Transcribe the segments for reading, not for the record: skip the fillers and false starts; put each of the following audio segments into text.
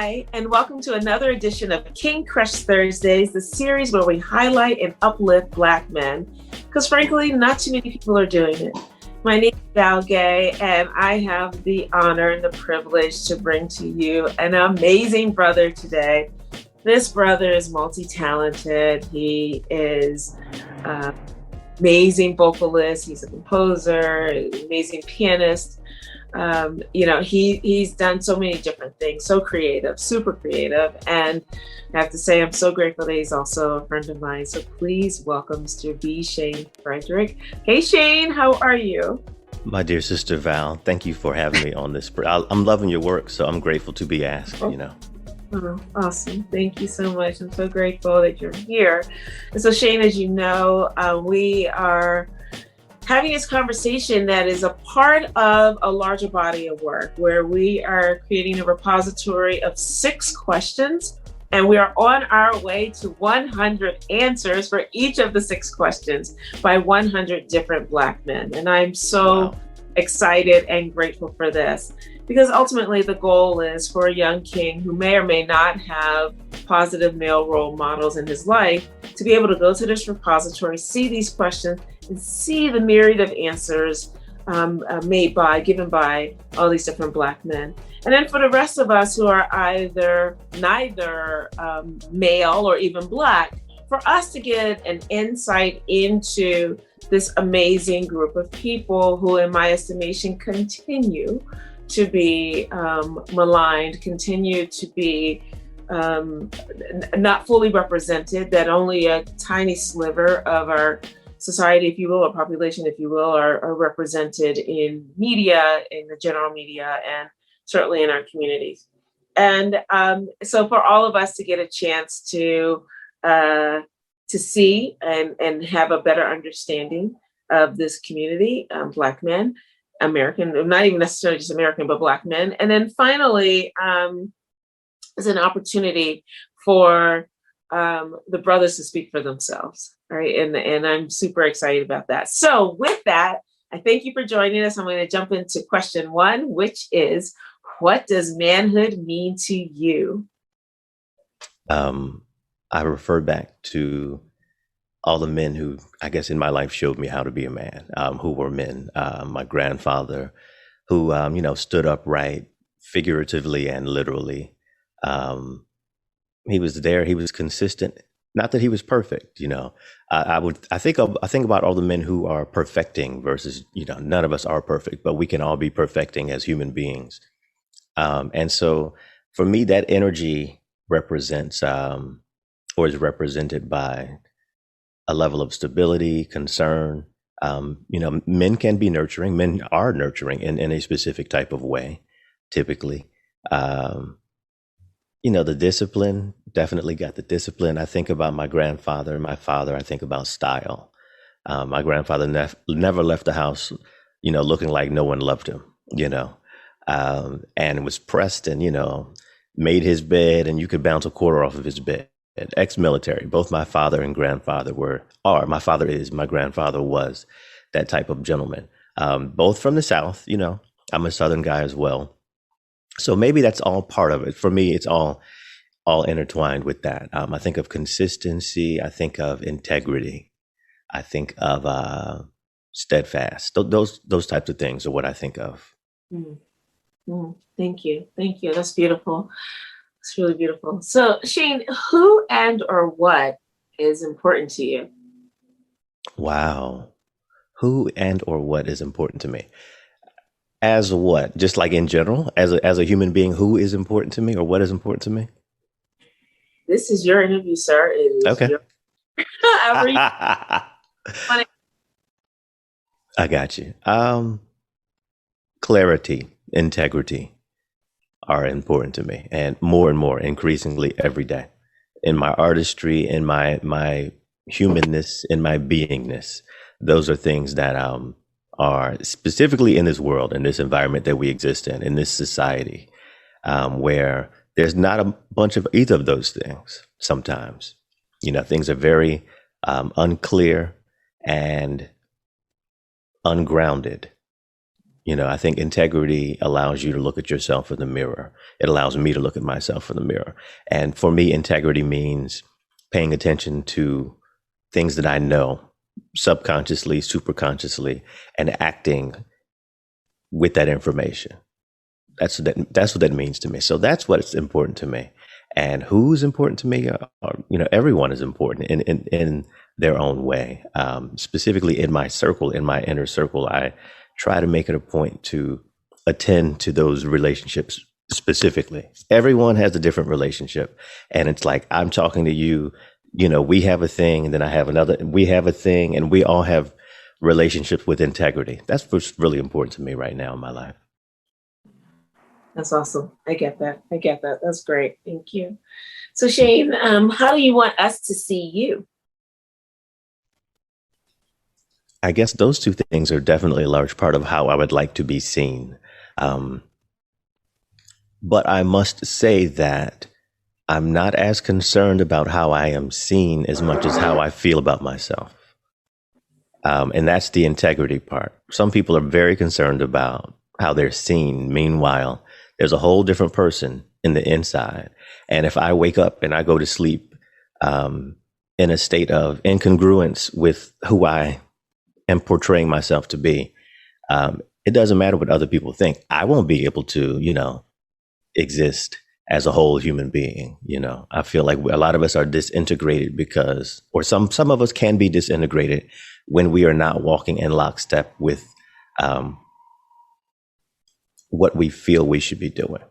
Hi, and welcome to another edition of King Crush Thursdays, the series where we highlight and uplift Black men, because frankly, not too many people are doing it. My name is Val Gay, and I have the honor and the privilege to bring to you an amazing brother today. This brother is multi-talented. He is an amazing vocalist. He's a composer, an amazing pianist. He's done so many different things, so creative, super creative. And I have to say, I'm so grateful that he's also a friend of mine. So please welcome Mr. B. Shayne Frederick. Hey, Shayne, how are you? My dear sister Val, thank you for having me on this. I'm loving your work, so I'm grateful to be asked, Oh, awesome. Thank you so much. I'm so grateful that you're here. And so, Shayne, as you know, we are having this conversation that is a part of a larger body of work where we are creating a repository of 6 questions, and we are on our way to 100 answers for each of the 6 questions by 100 different Black men. And I'm so excited and grateful for this, because ultimately the goal is for a young king who may or may not have positive male role models in his life to be able to go to this repository, see these questions, and see the myriad of answers given by all these different Black men. And then for the rest of us who are either neither male or even Black, for us to get an insight into this amazing group of people who, in my estimation, continue to be maligned, continue to be not fully represented, that only a tiny sliver of our society, if you will, or population, if you will, are represented in media, in the general media, and certainly in our communities. And so for all of us to get a chance to see and have a better understanding of this community, Black men, American, not even necessarily just American, but Black men. And then finally, is an opportunity for the brothers to speak for themselves, right? And I'm super excited about that. So with that, I thank you for joining us. I'm going to jump into question 1, which is, what does manhood mean to you? I refer back to all the men who, I guess, in my life showed me how to be a man, who were men. My grandfather, who, stood upright, figuratively and literally. He was there. He was consistent. Not that he was perfect, I think about all the men who are perfecting versus, none of us are perfect, but we can all be perfecting as human beings. And so for me, that energy represents, or is represented by a level of stability, concern. Men can be nurturing. Men are nurturing in a specific type of way, typically. The discipline, definitely got the discipline. I think about my grandfather and my father. I think about style. My grandfather never left the house, looking like no one loved him, and was pressed and, made his bed and you could bounce a quarter off of his bed. Ex-military. Both my father and grandfather my father is, my grandfather was that type of gentleman. Both from the South, I'm a Southern guy as well. So maybe that's all part of it. For me, it's all intertwined with that. I think of consistency. I think of integrity. I think of steadfast. Those types of things are what I think of. Thank you. That's beautiful. It's really beautiful. So, Shayne, who and or what is important to you? Wow. Who and or what is important to me? As what? Just like in general, as a human being, who is important to me or what is important to me? This is your interview, sir. Okay. I got you. Clarity, integrity are important to me, and more increasingly every day, in my artistry, in my humanness, in my beingness. Those are things that are specifically in this world, in this environment that we exist in this society, where there's not a bunch of either of those things. Sometimes, things are very unclear and ungrounded. I think integrity allows you to look at yourself in the mirror. It allows me to look at myself in the mirror. And for me, integrity means paying attention to things that I know subconsciously, superconsciously, and acting with that information. That's what that means to me. So that's what's important to me. And who's important to me? Everyone is important in their own way. Specifically in my circle, in my inner circle, I try to make it a point to attend to those relationships specifically. Everyone has a different relationship. And it's like, I'm talking to you, we have a thing, and then I have another, we have a thing, and we all have relationships with integrity. That's what's really important to me right now in my life. That's awesome. I get that. That's great. Thank you. So Shayne, how do you want us to see you? I guess those two things are definitely a large part of how I would like to be seen. But I must say that I'm not as concerned about how I am seen as much as how I feel about myself. And that's the integrity part. Some people are very concerned about how they're seen. Meanwhile, there's a whole different person in the inside. And if I wake up and I go to sleep in a state of incongruence with who I am portraying myself to be, it doesn't matter what other people think. I won't be able to, exist as a whole human being. I feel like a lot of us are disintegrated or some of us can be disintegrated when we are not walking in lockstep with what we feel we should be doing.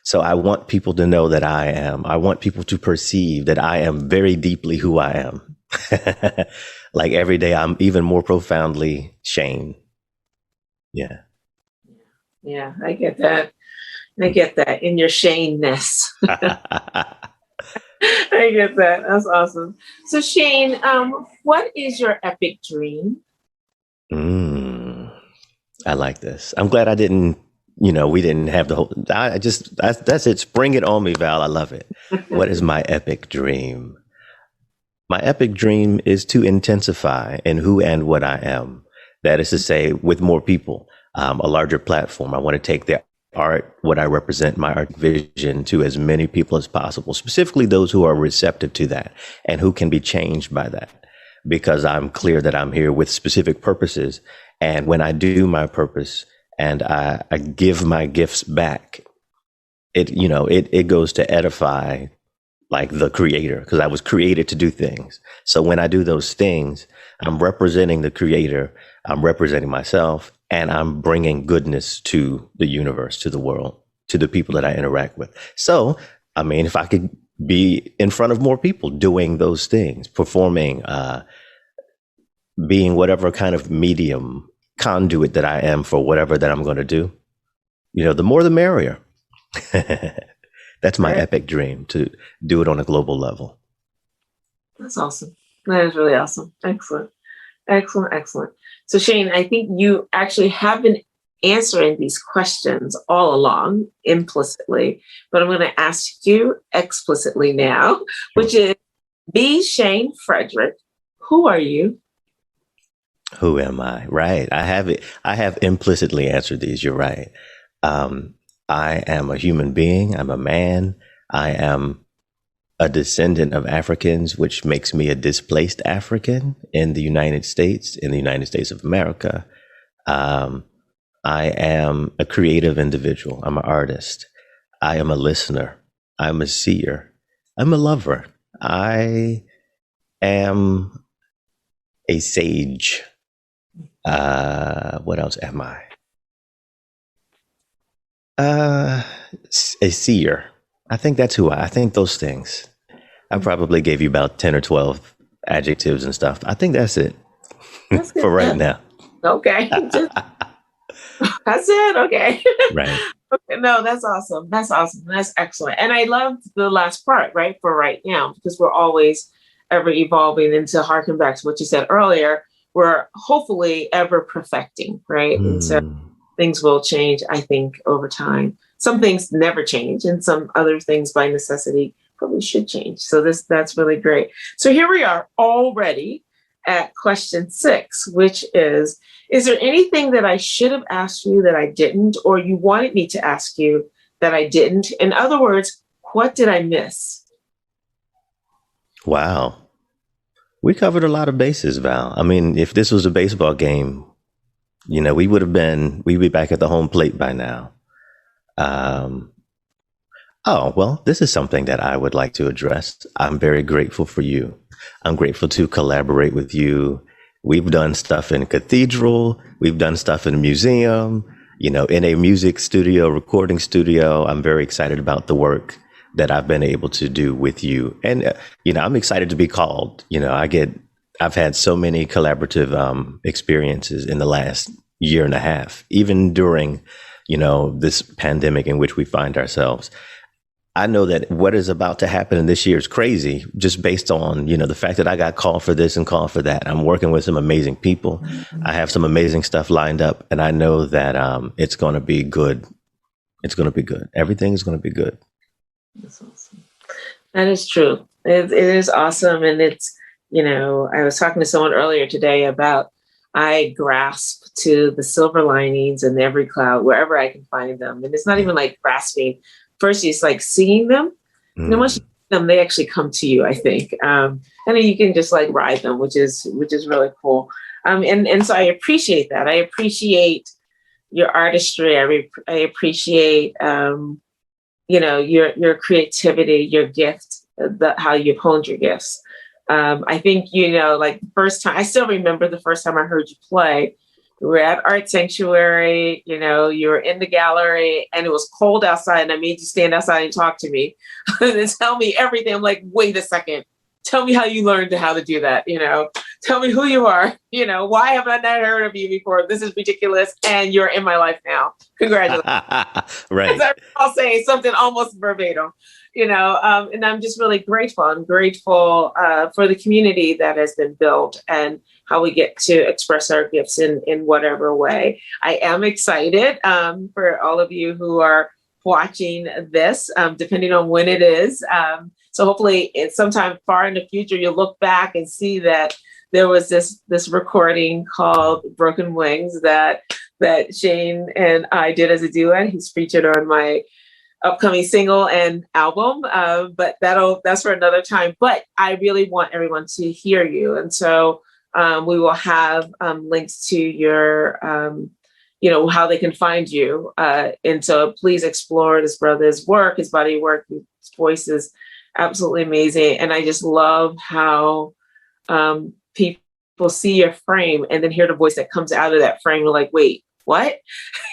So I want people to know that I want people to perceive that I am very deeply who I am. Like every day I'm even more profoundly Shayne. Yeah. Yeah, I get that. In your Shayne-ness. I get that. That's awesome. So Shayne, what is your epic dream? I like this. I'm glad I didn't, we didn't have the whole, that's it. Spring it on me, Val. I love it. What is my epic dream? My epic dream is to intensify in who and what I am. That is to say, with more people, a larger platform. I want to take the art, what I represent, my art vision, to as many people as possible, specifically those who are receptive to that and who can be changed by that. Because I'm clear that I'm here with specific purposes. And when I do my purpose and I give my gifts back, it goes to edify like the creator, because I was created to do things. So when I do those things, I'm representing the creator, I'm representing myself, and I'm bringing goodness to the universe, to the world, to the people that I interact with. So, if I could be in front of more people doing those things, performing, being whatever kind of medium, conduit that I am for whatever that I'm going to do, the more the merrier. That's my epic dream, to do it on a global level. That's awesome. That is really awesome. Excellent. So Shayne, I think you actually have been answering these questions all along implicitly, but I'm going to ask you explicitly now, which is, be Shayne Frederick. Who are you? Who am I? Right. I have implicitly answered these. You're right. I am a human being. I'm a man. I am a descendant of Africans, which makes me a displaced African in the United States of America. I am a creative individual. I'm an artist. I am a listener. I'm a seer. I'm a lover. I am a sage. What else am I? A seer. I think that's who I think those things. I probably gave you about 10 or 12 adjectives and stuff. I think that's it for right now. Okay. That's it. Okay. Right. Okay. No, that's awesome. That's excellent. And I love the last part, right? For right now, because we're always ever evolving, and to harken back to what you said earlier, we're hopefully ever perfecting, right? And so things will change, I think, over time. Some things never change, and some other things by necessity probably should change. So that's really great. So here we are already at question 6, which is there anything that I should have asked you that I didn't, or you wanted me to ask you that I didn't? In other words, what did I miss? Wow. We covered a lot of bases, Val. I mean, if this was a baseball game, we'd be back at the home plate by now. Oh, well, this is something that I would like to address. I'm very grateful for you. I'm grateful to collaborate with you. We've done stuff in cathedral. We've done stuff in a museum, in a music studio, recording studio. I'm very excited about the work that I've been able to do with you. And, I'm excited to be called. I've had so many collaborative experiences in the last year and a half, even during, this pandemic in which we find ourselves. I know that what is about to happen in this year is crazy, just based on, the fact that I got called for this and called for that. I'm working with some amazing people. I have some amazing stuff lined up, and I know that it's going to be good. It's going to be good. Everything is going to be good. That's awesome. That is true. It is awesome. And it's, I was talking to someone earlier today about I grasp to the silver linings in every cloud, wherever I can find them. And it's not even like grasping. First, it's like seeing them. And then once you see them, they actually come to you, I think. And then you can just like ride them, which is really cool. And so I appreciate that. I appreciate your artistry. I appreciate, your creativity, your gift, how you've honed your gifts. I think, like the first time, I still remember the first time I heard you play. We were at Art Sanctuary, you were in the gallery and it was cold outside and I made you stand outside and talk to me and tell me everything. I'm like, wait a second, tell me how you learned how to do that. Tell me who you are. Why have I not heard of you before? This is ridiculous. And you're in my life now. Congratulations. Right. I'll say something almost verbatim, and I'm just really grateful. I'm grateful for the community that has been built and how we get to express our gifts in whatever way. I am excited for all of you who are watching this, depending on when it is. So hopefully it's sometime far in the future, you'll look back and see that there was this recording called Broken Wings that Shayne and I did as a duet. He's featured on my upcoming single and album, but that's for another time. But I really want everyone to hear you. And so we will have links to your, how they can find you. And so please explore this brother's work, his body of work. His voice is absolutely amazing. And I just love how people see your frame and then hear the voice that comes out of that frame. You're like, wait, what?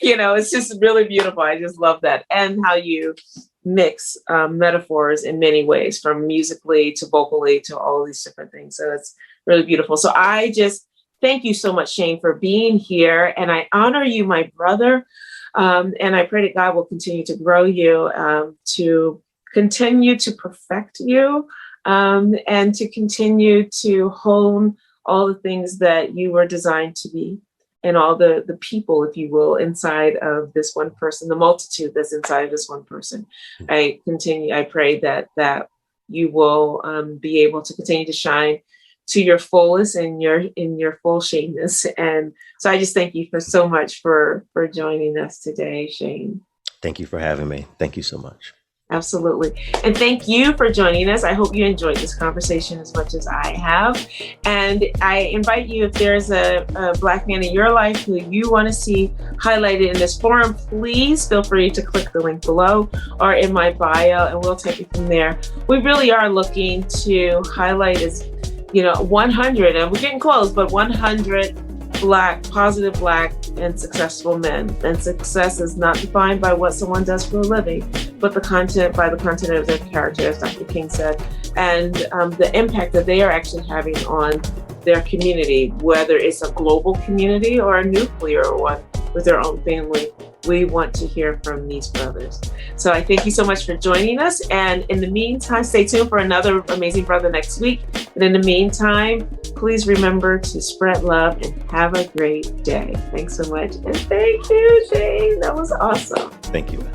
It's just really beautiful. I just love that. And how you mix metaphors in many ways, from musically to vocally to all of these different things. So it's really beautiful. So I just thank you so much, Shayne, for being here. And I honor you, my brother. And I pray that God will continue to grow you, to continue to perfect you, and to continue to hone all the things that you were designed to be, and all the people, if you will, inside of this one person, the multitude that's inside of this one person. I pray that you will be able to continue to shine to your fullest and in your full Shayness. And so I just thank you so much for joining us today, Shayne. Thank you for having me. Thank you so much. Absolutely. And thank you for joining us. I hope you enjoyed this conversation as much as I have. And I invite you, if there's a Black man in your life who you want to see highlighted in this forum, please feel free to click the link below or in my bio, and we'll take it from there. We really are looking to highlight 100, and we're getting close, but 100 positive Black and successful men. And success is not defined by what someone does for a living, but by the content of their character, as Dr. King said, and the impact that they are actually having on their community, whether it's a global community or a nuclear one with their own family. We want to hear from these brothers. So I thank you so much for joining us. And in the meantime, stay tuned for another amazing brother next week. And in the meantime, please remember to spread love and have a great day. Thanks so much. And thank you, Shayne. That was awesome. Thank you.